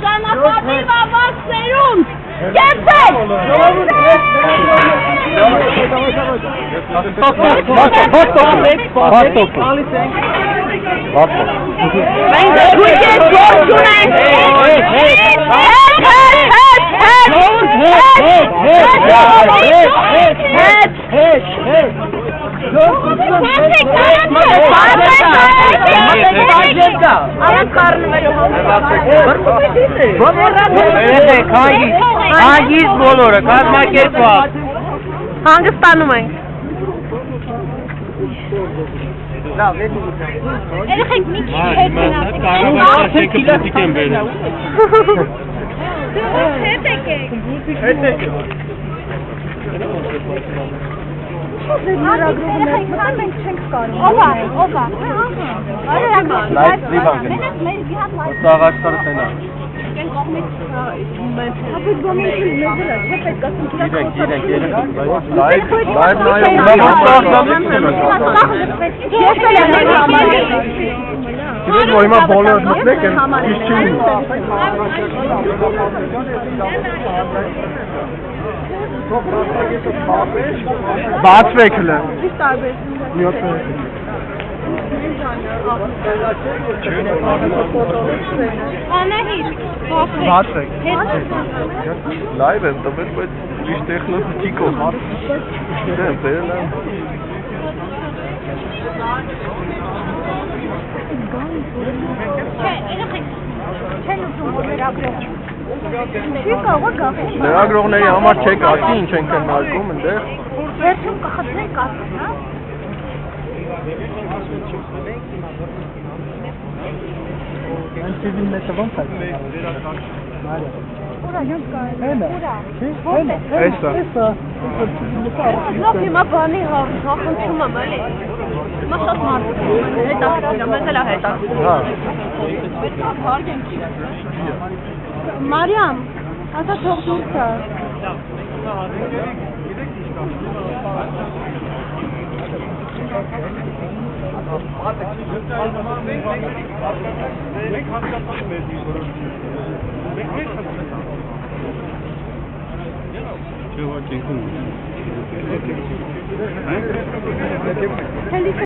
Ճանապարհի ավար սերունդ։ Կեցեք։ Հագիս բոլորը, կազմակերպված։ Հանգստանում ենք։ Երեխեք մի քիչ հետ գնացեք։ Հետ եկեք։ Մենք չենք կարող։ Ովա։ Լայվ սրիվան գնա։ Սաղաշտարը տենա։ Բացվեք հլը։ Անահիտ, բացվեք։ Լայվ եմ տվել, բայց իշ տեխնոտիկով։ Դե, բերել եմ։ չէ, երեխեք, չեն ուզում որ լրագրող։ Չի կարող գաղել։ Լրագրողների համար չեք ասի, ինչ ենք քննարկում այնտեղ։ Վերջում կխնդրենք ասել, հա։ Անցիվին մեծ ոնց է։ Ուրա յոց կար։ Ուրա։ Էսա։ Լավ հիմա բանի հախնդում եմ էլի։ Հիմա շատ մարդ հետաքրքիր եմ, մեզ էլ է հետաքրքիր։ Հա։ Մարիամ, ասա թող դուրս գա։ Չեղա կենքում։